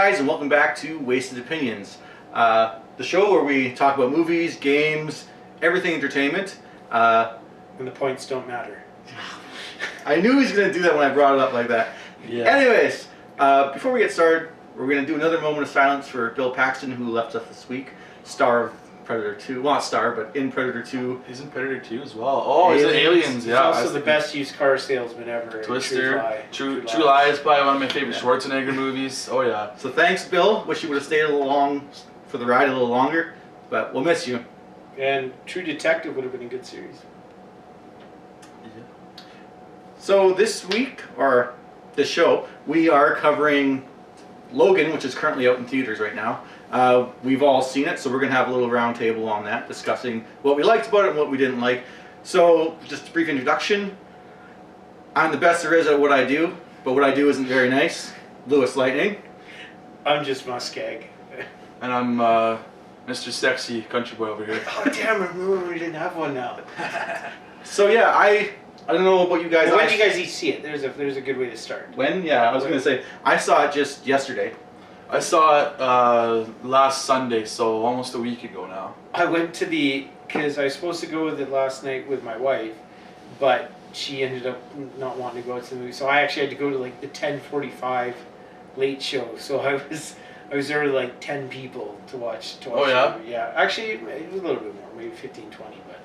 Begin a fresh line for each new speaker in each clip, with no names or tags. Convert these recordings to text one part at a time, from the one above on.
guys, and welcome back to Wasted Opinions, the show where we talk about movies, games, everything entertainment.
And the points don't matter.
I knew he was going to do that when I brought it up like that.
Yeah.
Anyways, before we get started, we're going to do another moment of silence for Bill Paxton, who left us this week, star of Predator 2. Well, not star, but in Predator 2.
He's in Predator 2 as well. Oh, he's in Aliens, yeah.
He's also the best used car salesman ever.
Twister. True Lie is probably one of my favorite Schwarzenegger movies. Oh, yeah.
So thanks, Bill. Wish you would have stayed a little long for the ride a little longer, but we'll miss you.
And True Detective would have been a good series.
Yeah.
So this week, or this show, we are covering Logan, which is currently out in theaters right now. We've all seen it, so we're going to have a little round table on that, discussing what we liked about it and what we didn't like. So, just a brief introduction. I'm the best there is at what I do, but what I do isn't very nice. LewisLightning.
I'm just Musskeg.
And I'm Mr. Sexy Countryboy over here.
Oh, damn, I remember we didn't have one now.
So yeah, I don't know about you guys.
Well, when did you guys each see it? There's a good way to start.
When? Yeah, I was going to say, I saw it just yesterday.
I saw it last Sunday, so almost a week ago now.
I went to because I was supposed to go with it last night with my wife, but she ended up not wanting to go to the movie, so I actually had to go to like the 10:45 late show. So I was there with like 10 people to watch.
Oh yeah?
The movie. Yeah, actually it was a little bit more, maybe 15, 20, but.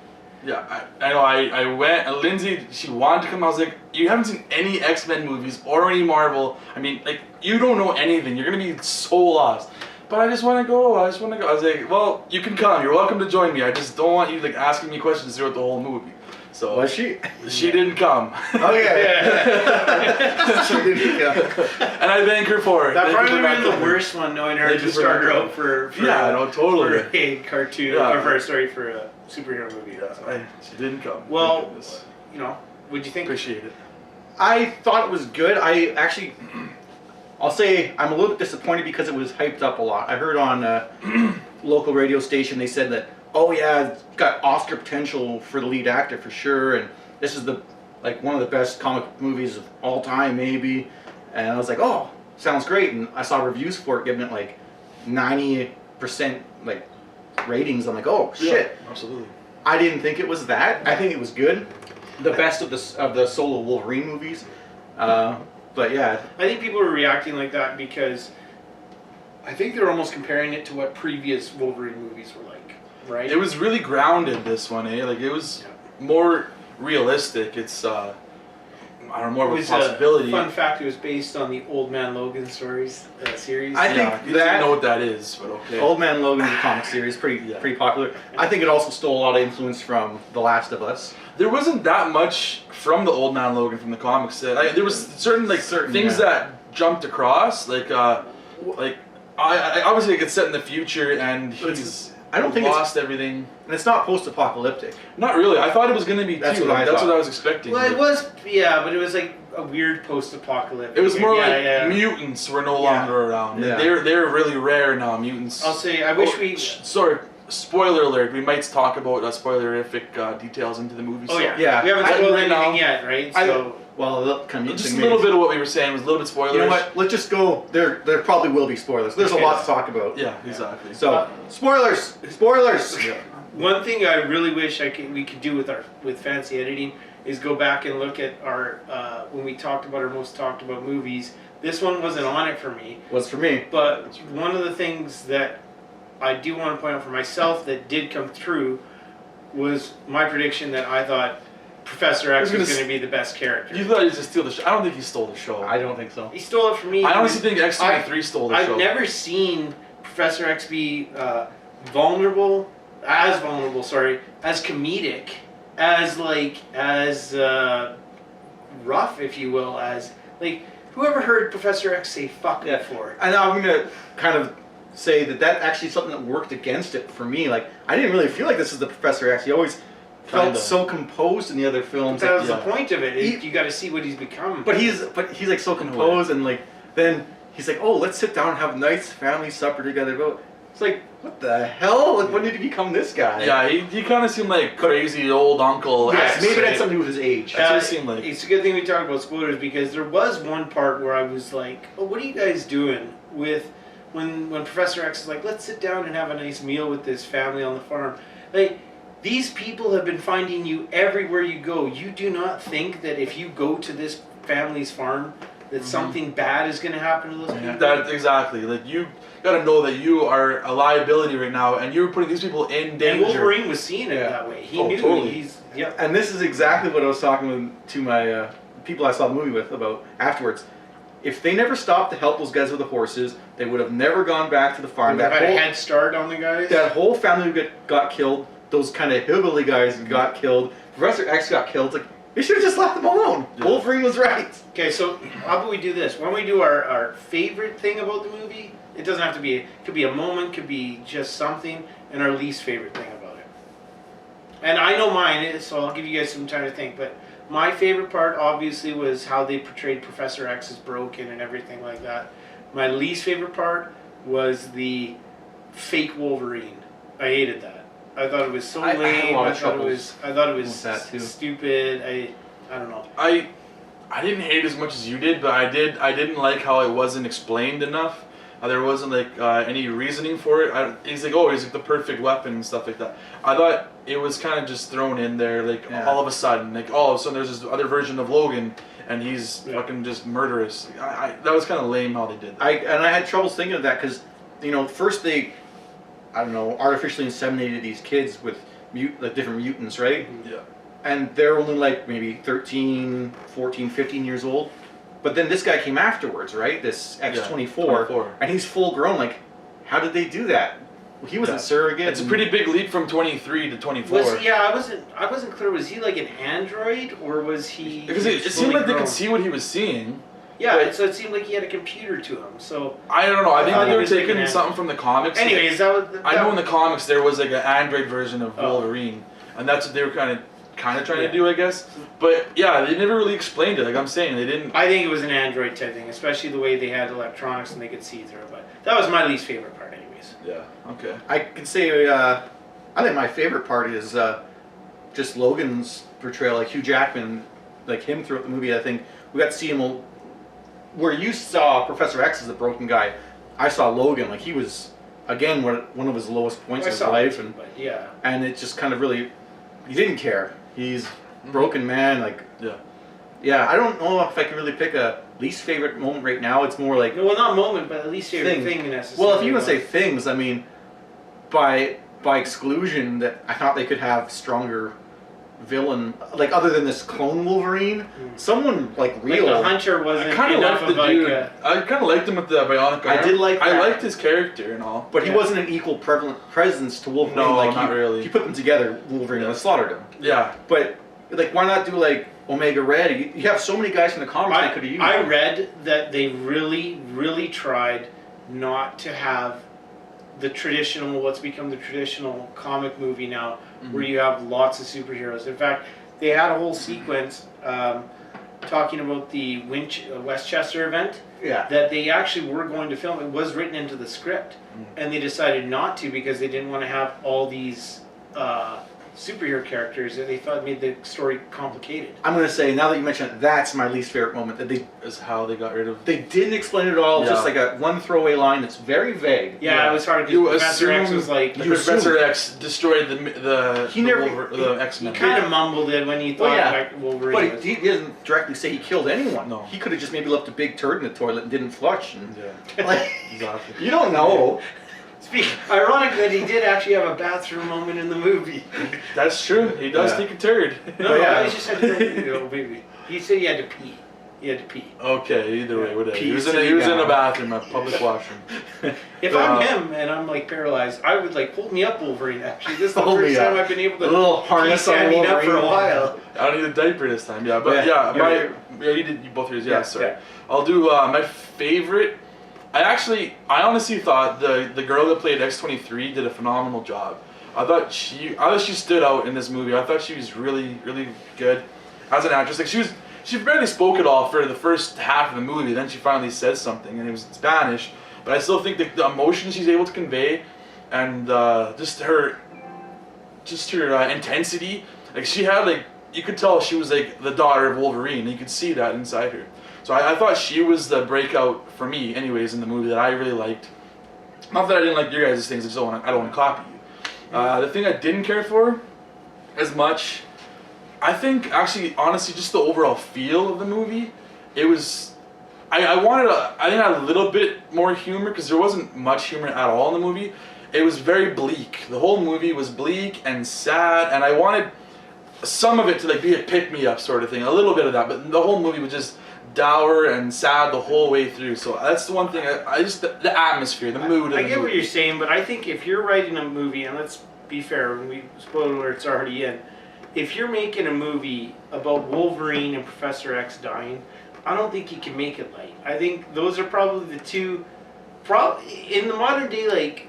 Yeah, I know. I went, and Lindsay, she wanted to come. I was like, you haven't seen any X-Men movies or any Marvel. I mean, like, you don't know anything. You're going to be so lost. But I just want to go. I was like, well, you can come. You're welcome to join me. I just don't want you, like, asking me questions throughout the whole movie. So
Was she?
She didn't come.
Okay. She didn't come.
And I thank her for it.
That probably would have been the worst one, knowing her to start her out for
yeah, no, totally.
for a cartoon,
Yeah.
or for a story for a superhero movie.
Yeah, she didn't come.
Well, you know, what'd you think?
Appreciate it.
I thought it was good. I'll say I'm a little bit disappointed because it was hyped up a lot. I heard on a local radio station, they said that, oh yeah, it's got Oscar potential for the lead actor for sure, and this is one of the best comic movies of all time maybe. And I was like, oh, sounds great. And I saw reviews for it giving it like 90% like ratings. I'm like, oh shit.
Yeah, absolutely.
I didn't think it was that. I think it was good. The best of the solo Wolverine movies. But yeah.
I think people were reacting like that because I think they're almost comparing it to what previous Wolverine movies were like, right?
It was really grounded, this one, eh? Like, it was more realistic. It's, I don't know, more of a possibility.
Fun fact, it was based on the Old Man Logan series series.
I think
you didn't know what that is, but okay.
Old Man Logan's a comic series, pretty popular. I think it also stole a lot of influence from The Last of Us.
There wasn't that much from the Old Man Logan from the comics. There was certain things that jumped across, like I obviously it gets set in the future, and
I don't think
lost everything.
And it's not post-apocalyptic.
Not really. I thought it was going to be
That's
too.
what I
That's
thought.
what I was expecting.
Well, it was, yeah, but it was like a weird post-apocalyptic.
It was more mutants were no longer around.
Yeah.
They're really rare now. Mutants.
I'll say I wish we.
Sorry. Spoiler alert, we might talk about spoilerific details into the movie.
Oh yeah,
yeah.
We haven't spoiled
right
anything
now,
yet, right?
Just
a little bit of what we were saying was a little bit spoilers.
You know what? Let's just go. There probably will be spoilers. There's a lot to talk about.
Yeah, exactly.
So spoilers.
Yeah.
One thing I really wish we could do with fancy editing is go back and look at our when we talked about our most talked about movies. This one wasn't on it for me.
Was for me.
But one of the things that I do want to point out for myself that did come through was my prediction that I thought Professor X was going to be the best character.
You thought he was going to steal the show? I don't think he stole the show.
I don't think so.
He stole it from me.
I honestly think X-Men 3 stole the show.
I've never seen Professor X be as vulnerable, as comedic, as rough, if you will, as like whoever heard Professor X say fuck before?
And now I'm going to kind of say that actually is something that worked against it for me. Like, I didn't really feel like this is the Professor X. He always felt so composed in the other films.
That was the point of it. You got to see what he's become.
But he's like so composed, and like then he's like, oh, let's sit down and have a nice family supper together. But it's like, what the hell? Like, when did he become this guy?
Yeah, he kind of seemed like crazy old uncle.
Yes, maybe that had something to do with his age.
That's what it seemed like.
It's a good thing we talk about spoilers because there was one part where I was like, oh, what are you guys doing with when Professor X is like, let's sit down and have a nice meal with this family on the farm. Like, these people have been finding you everywhere you go. You do not think that if you go to this family's farm that something bad is going to happen to those people?
That exactly. Like, you gotta know that you are a liability right now, and you're putting these people in danger.
And Wolverine was seeing it that way. He knew.
Totally.
And this is exactly what I was talking to my people I saw the movie with about afterwards. If they never stopped to help those guys with the horses, they would have never gone back to the farm.
That had a head start on the guys.
That whole family got killed. Those kind of hillbilly guys got killed. Professor X got killed. It's like, you should have just left them alone. Yeah. Wolverine was right.
Okay, so how about we do this? Why don't we do our favorite thing about the movie? It doesn't have to be, it could be a moment, could be just something, and our least favorite thing about it. And I know mine, so I'll give you guys some time to think, but my favorite part obviously was how they portrayed Professor X as broken and everything like that. My least favorite part was the fake Wolverine. I hated that. I thought it was so lame. I thought it was stupid. I don't know.
I didn't hate it as much as you did, but I didn't like how it wasn't explained enough. There wasn't like any reasoning for it. He's like the perfect weapon and stuff like that. I thought it was kind of just thrown in there, like all of a sudden, there's this other version of Logan, and he's fucking just murderous. That was kind of lame how they did that.
I had troubles thinking of that because, first they, artificially inseminated these kids with different mutants, right?
Yeah.
And they're only like maybe 13, 14, 15 years old. But then this guy came afterwards, right? This X-24, and he's full grown. Like, how did they do that? He was a surrogate.
It's a pretty big leap from 23 to 24.
I wasn't clear. Was he like an android or was he?
Because it seemed like they could see what he was seeing.
Yeah, so it seemed like he had a computer to him. So
I don't know. I think they were taking something from the comics.
Anyways,
I know in the comics there was like an android version of Wolverine, and that's what they were kind of trying to do, I guess. But yeah, they never really explained it. Like I'm saying, they didn't.
I think it was an android type thing, especially the way they had electronics and they could see through it. But that was my least favorite part, anyways.
Yeah. Okay.
I could say I think my favorite part is just Logan's portrayal, like Hugh Jackman, like him throughout the movie. I think we got to see him where you saw Professor X as a broken guy. I saw Logan, like he was again one of his lowest points of his life, and it just kind of really he didn't care. He's a broken man, like I don't know if I can really pick a least favorite moment right now. It's more like
not moment, but at least favorite thing necessarily.
Well, if you want to say things, I mean, by exclusion, that I thought they could have stronger villain, like other than this clone Wolverine, someone like real.
Like the Hunter wasn't
I
enough of like a...
I kind of liked him with the bionic arm.
I did like that.
I liked his character and all,
but he wasn't an equal prevalent presence to Wolverine.
No,
like
not really.
If you put them together, Wolverine would have slaughtered him.
Yeah,
but like, why not do like Omega Red? You have so many guys from the comics they could have used.
I read that they really, really tried not to have the traditional, what's become the traditional comic movie now, where you have lots of superheroes. In fact, they had a whole sequence talking about the Westchester event that they actually were going to film. It was written into the script, and they decided not to because they didn't want to have all these superhero characters that they thought made the story complicated.
I'm going to say, now that you mention it, that's my least favorite moment. That
is how they got rid of.
They didn't explain it all. Just like one throwaway line that's very vague.
Yeah, it was hard because Professor X was like.
Professor X destroyed the X-Men.
He kind of mumbled it when he thought Wolverine.
But he didn't directly say he killed anyone.
No.
He could have just maybe left a big turd in the toilet and didn't flush. And,
Exactly.
You don't know.
Ironic that he did actually have a bathroom moment in the movie.
That's true. He does take a turd.
No, he just had to baby. He said he had to pee. He had to pee.
Okay, either way, whatever. He was in a bathroom, a public washroom.
If I'm him and I'm like paralyzed, I would like pull me up, Wolverine. Actually, this is the first time I've been able to
a little harness
standing up for a while.
I don't need a diaper this time. Yeah, but you did both yours. Yeah, sorry. I'll do my favorite. I honestly thought the girl that played X-23 did a phenomenal job. I thought she stood out in this movie. I thought she was really, really good as an actress. Like she barely spoke at all for the first half of the movie. Then she finally says something, and it was in Spanish. But I still think the emotion she's able to convey, and just her intensity. Like she had you could tell she was like the daughter of Wolverine. And you could see that inside her. So I thought she was the breakout for me, anyways, in the movie that I really liked. Not that I didn't like your guys' things, I don't want to copy you. The thing I didn't care for as much, I think actually honestly just the overall feel of the movie. It was, I wanted I think a little bit more humor because there wasn't much humor at all in the movie. It was very bleak. The whole movie was bleak and sad, and I wanted some of it to like be a pick me up sort of thing, a little bit of that, but the whole movie was just dour and sad the whole way through. So that's the one thing I just the atmosphere, the mood.
I get what you're saying, but I think if you're writing a movie, and let's be fair, spoiler alert's already in. If you're making a movie about Wolverine and Professor X dying, I don't think you can make it light. I think those are probably the two. In the modern day, like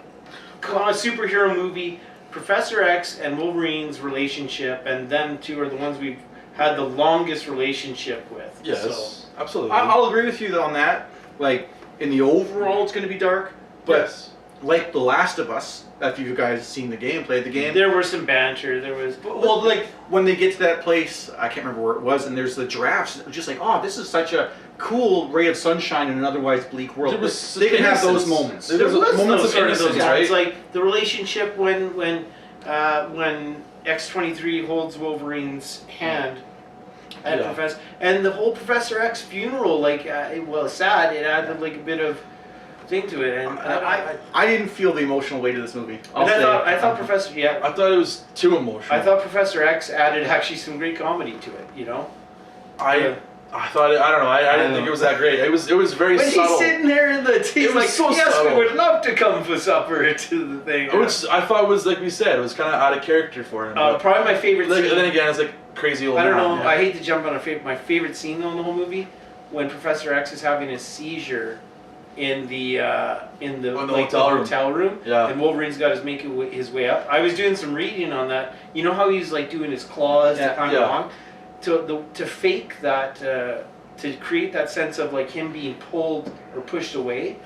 superhero movie, Professor X and Wolverine's relationship, and them two are the ones we've had the longest relationship with.
Yes,
so.
absolutely.
I'll agree with you on that. Like, in the overall, it's going to be dark. But
yes.
like The Last of Us, if you guys seen the game, played the game.
There was some banter. There was.
Well, like, when they get to that place, I can't remember where it was, and there's the giraffes, it was just like, oh, this is such a cool ray of sunshine in an otherwise bleak world.
They
can have those moments.
There was moments of innocence, right?
It's like the relationship when X-23 holds Wolverine's hand at Professor, and the whole Professor X funeral, like, well, sad. It added like a bit of thing to it, and
I didn't feel the emotional weight of this movie.
I thought Professor,
I thought it was too emotional.
I thought Professor X added actually some great comedy to it. You know,
I thought I don't know. I didn't think it was that great. It was very
when
subtle.
He's sitting there in the he's like,
so
yes,
subtle.
we would love to come for supper to the thing.
Which I thought was, like we said, it was kind of out of character for him.
Probably my favorite scene.
Then again, it's like crazy old.
I don't know.
Yeah.
I hate to jump on my favorite scene though in the whole movie, when Professor X is having a seizure in the hotel room.
Yeah.
And Wolverine's got his way up. I was doing some reading on that. You know how he's like doing his claws kind of long, to fake that. To create that sense of like him being pulled or pushed away,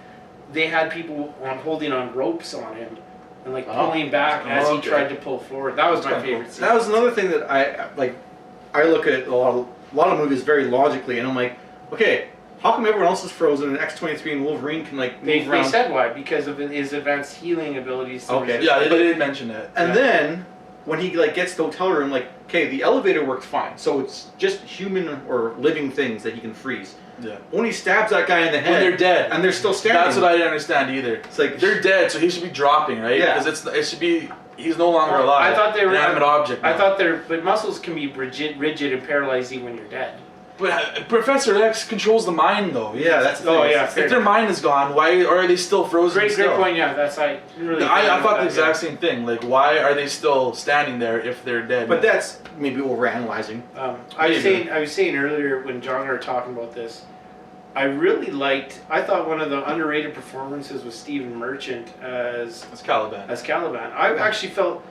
they had people holding on ropes on him and like pulling back as he tried to pull forward. That was my favorite scene.
That was another thing that I look at a lot of movies very logically, and I'm like, okay, how come everyone else is frozen and X-23 and Wolverine can like move around?
They said why, because of his advanced healing abilities.
Okay.
Yeah, they did mention that.
And then when he like gets to the hotel room, like, okay, the elevator works fine, so it's just human or living things that he can freeze.
Yeah.
When he stabs that guy in the head,
when they're dead,
and they're still standing.
That's what I didn't understand either.
It's like
they're dead, so he should be dropping, right?
Yeah.
Because it should be he's no longer alive.
I thought they were
inanimate object. Now.
I thought but muscles can be rigid and paralyzing when you're dead.
But Professor X controls the mind, though.
Yeah, that's the thing.
Yeah.
If their mind is gone, why are they still frozen?
Great point. Yeah, that's really.
I thought the exact same thing. Like, why are they still standing there if they're dead?
But that's maybe overanalyzing.
I was saying earlier when John and I were talking about this, I really liked. I thought one of the underrated performances was Stephen Merchant as
Caliban.
I actually felt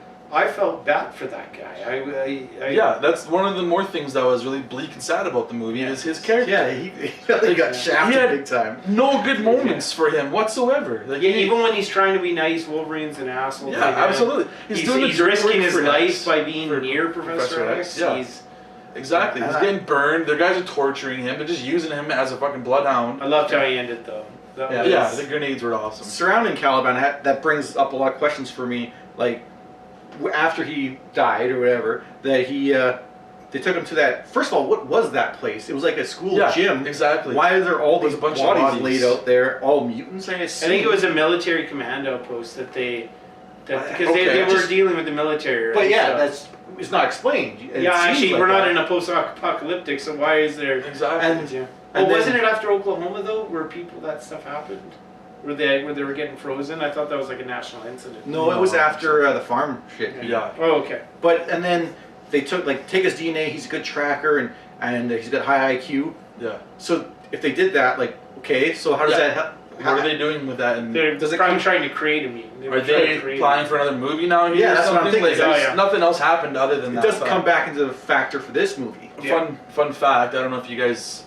bad for that guy.
Yeah, that's one of the more things that was really bleak and sad about the movie is his character.
Yeah, he got shafted big time.
No good moments for him whatsoever. Like,
even when he's trying to be nice, Wolverine's an asshole.
Yeah, absolutely.
He's risking his life by being near Professor X.
Yeah. Exactly. He's getting burned. The guys are torturing him. They're just using him as a fucking bloodhound.
I loved how he ended though.
The grenades were awesome.
Surrounding Caliban, that brings up a lot of questions for me. Like, after he died or whatever, that they took him to that. First of all, what was that place? It was like a school gym.
Exactly.
Why are there all these
bunch
bodies
of
laid out there? All mutants, I assume.
I think it was a military command outpost because they were dealing with the military. Right?
But yeah, it's not explained.
Actually, we're not in a post-apocalyptic, so why is there?
Exactly.
And wasn't it after Oklahoma though, where that stuff happened? Where they were getting frozen? I thought that was like a national incident.
No, it was after the farm shit.
Yeah.
Oh, okay.
And then they take his DNA. He's a good tracker and he's got high IQ.
Yeah.
So if they did that, like, okay, so how does that?
What are they doing with that? And
they're trying to create a mutant.
Are they applying for another movie now?
Yeah, that's what I'm thinking.
Nothing else happened other than that.
It doesn't come back into the factor for this movie.
Fun fact. I don't know if you guys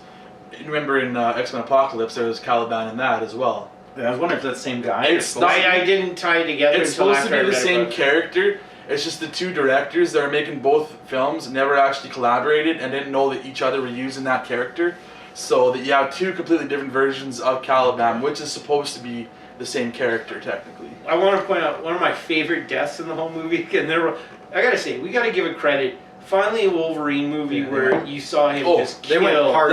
remember in X-Men Apocalypse, there was Caliban in that as well.
Yeah, I was wondering if that's the same guy.
I didn't tie it together.
It's supposed to be the same character. It's just the two directors that are making both films never actually collaborated and didn't know that each other were using that character. So that you have two completely different versions of Caliban, which is supposed to be the same character technically.
I want to point out one of my favorite deaths in the whole movie, and I gotta say, we gotta give it credit. Finally, a Wolverine movie where you saw him just kill.
They went hard.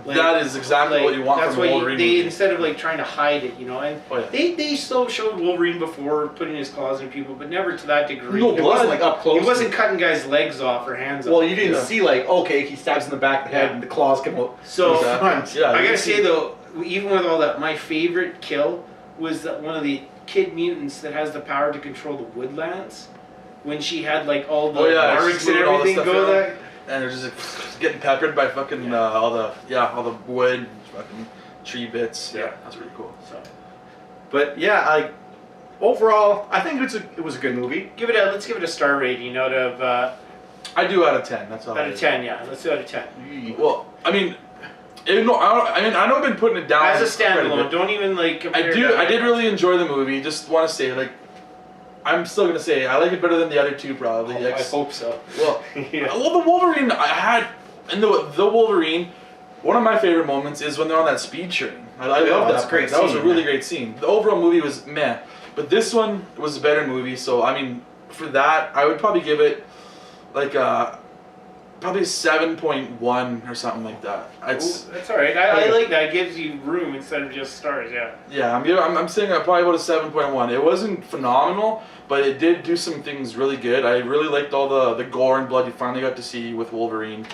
That is exactly what you want from a Wolverine movie.
Instead of like trying to hide it, and they still showed Wolverine before putting his claws in people, but never to that degree.
No blood, wasn't like up close.
He wasn't cutting guys' legs off or hands off.
Well, you didn't see like, okay, he stabs in the back of the head and the claws come out.
So
front.
I gotta say though, even with all that, my favorite kill was one of the kid mutants that has the power to control the woodlands. When she had like all the barracks and everything go there,
and they're just like, getting peppered by fucking all the wood, fucking tree bits. Yeah, that's really cool. So,
but yeah, overall, I think it was a good movie.
Let's give it a star rating out of.
I do out of 10. That's all.
Out of 10, yeah. Let's do out of 10.
Well, I mean. I know I've been putting it down
as a standalone. Don't even like compare.
I did really enjoy the movie. Just want to say I'm still gonna say I like it better than the other two probably.
I hope so.
Well, well, the Wolverine I had in the Wolverine. One of my favorite moments is when they're on that speed train. I love that.
Great.
That was a really great scene. The overall movie was meh, but this one was a better movie. So I mean, for that, I would probably give it like probably 7.1 or something like that.
That's all right. I like that. It gives you room instead of just stars. Yeah.
Yeah, I'm saying I probably about a 7.1. It wasn't phenomenal, but it did do some things really good. I really liked all the gore and blood you finally got to see with Wolverine.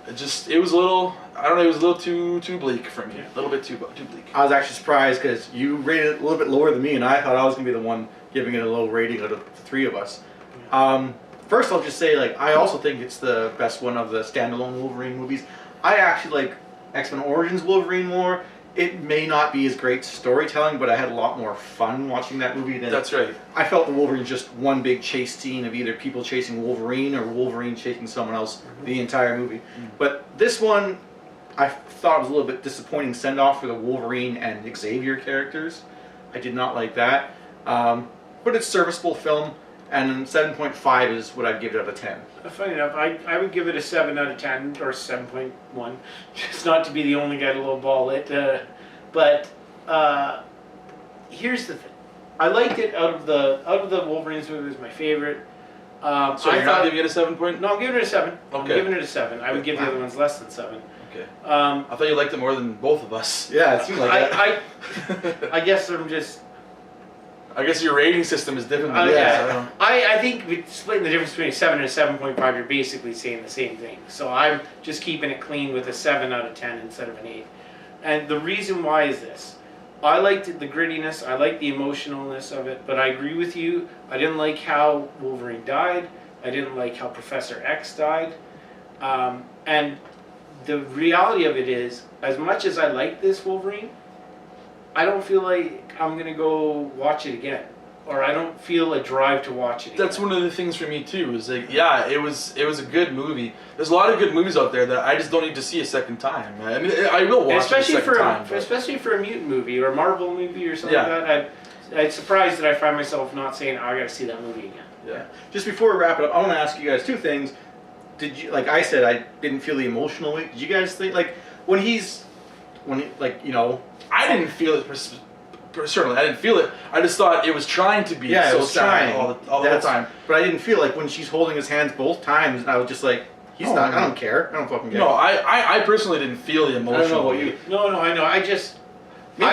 It was a little, I don't know, it was a little too bleak for me. A little bit too bleak.
I was actually surprised because you rated it a little bit lower than me, and I thought I was going to be the one giving it a low rating out of the three of us. First, I'll just say, I also think it's the best one of the standalone Wolverine movies. I actually like X-Men Origins Wolverine more. It may not be as great storytelling, but I had a lot more fun watching that movie than...
That's right.
I felt the Wolverine just one big chase scene of either people chasing Wolverine or Wolverine chasing someone else the entire movie. But this one, I thought it was a little bit disappointing send-off for the Wolverine and Xavier characters. I did not like that. But it's a serviceable film. And 7.5 is what I'd give it out of 10.
Funny enough, I would give it a 7 out of 10 or 7.1, just not to be the only guy to lowball it. But here's the thing: I liked it out of the Wolverines movie. It was my favorite.
So you're not giving it a 7 point?
No, I'm giving it a 7.
Okay.
I'm giving it a 7. I would give the other ones less than 7.
Okay. I thought you liked it more than both of us.
Yeah, it seems like that.
I guess I'm just.
I guess your rating system is different.
I think splitting the difference between a 7 and a 7.5, you're basically saying the same thing. So I'm just keeping it clean with a 7 out of 10 instead of an 8. And the reason why is this. I liked the grittiness, I liked the emotionalness of it, but I agree with you. I didn't like how Wolverine died. I didn't like how Professor X died. And the reality of it is, as much as I like this Wolverine, I don't feel like I'm going to go watch it again. Or I don't feel a drive to watch it again.
That's one of the things for me too, is it was a good movie. There's a lot of good movies out there that I just don't need to see a second time. I mean, I will watch it a second time.
Especially for a mutant movie or a Marvel movie or something like that. I'm surprised that I find myself not saying, I got to see that movie again.
Yeah. Just before we wrap it up, I want to ask you guys two things. Did you, like I said, I didn't feel the emotional weight. Did you guys think,
I didn't feel it. Certainly, I didn't feel it. I just thought it was trying to be.
Yeah,
so
it was
sad
trying
all the time.
But I didn't feel like when she's holding his hands both times, I was just like, he's not. I don't care. I don't fucking care.
No, I personally didn't feel the emotional.
I don't know what you.
No, I know. I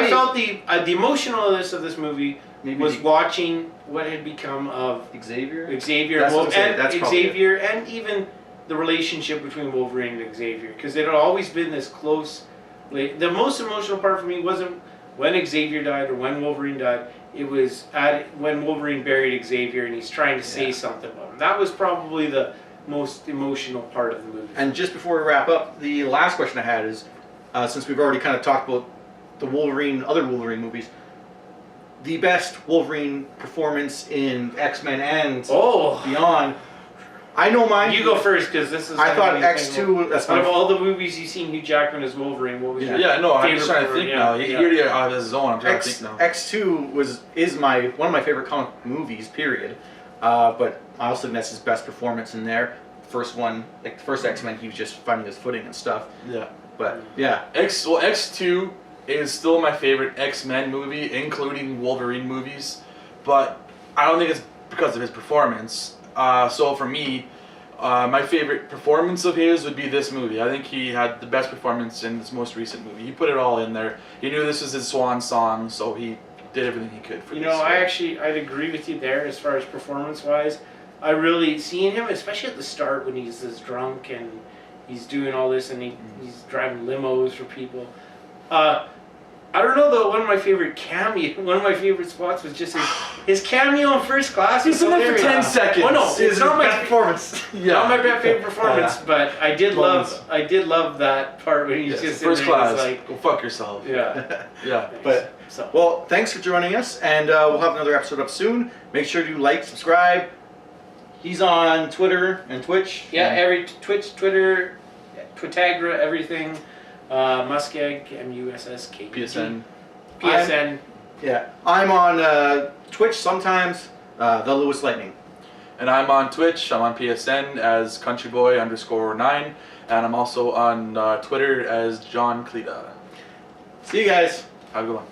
felt the emotionalness of this movie was watching what had become of
Xavier,
and even the relationship between Wolverine and Xavier, because it had always been this close. The most emotional part for me wasn't when Xavier died or when Wolverine died. It was when Wolverine buried Xavier and he's trying to say something about him. That was probably the most emotional part of the movie.
And just before we wrap up, the last question I had is, since we've already kind of talked about the other Wolverine movies, the best Wolverine performance in X-Men and beyond. I know mine.
You go first, because this is.
I thought X2. That's
out of all the movies you've seen Hugh Jackman as Wolverine, what was your
I'm just trying to think now. He already out of his zone. I'm trying to think now.
X2 is one of my favorite comic movies. Period. But I also think that's his best performance in there. First one, like the first X-Men, he was just finding his footing and stuff.
Yeah.
But yeah.
X2 It is still my favorite X-Men movie, including Wolverine movies, but I don't think it's because of his performance. So for me, my favorite performance of his would be this movie. I think he had the best performance in this most recent movie. He put it all in there. He knew this was his swan song, so he did everything he could for this.
I'd agree with you there as far as performance-wise. I really, seeing him, especially at the start when he's this drunk and he's doing all this and he's driving limos for people. I don't know though. One of my favorite spots was just his cameo in First Class.
He's in there for 10 seconds.
Oh no, it's not my
performance.
Not my favorite performance, but I did love that part when he's just
First
in there,
Class.
like,
Go fuck yourself.
yeah.
Yeah.
But well, thanks for joining us, and we'll have another episode up soon. Make sure to like, subscribe. He's on Twitter and Twitch.
Yeah, every Twitch, Twitter, Twitagra, everything. Musskeg, MUSSK.
PSN.
PSN.
I'm on Twitch sometimes. The LewisLightning.
And I'm on Twitch. I'm on PSN as Countryboy_9, and I'm also on Twitter as John Cleta.
See you guys.
Have a good one.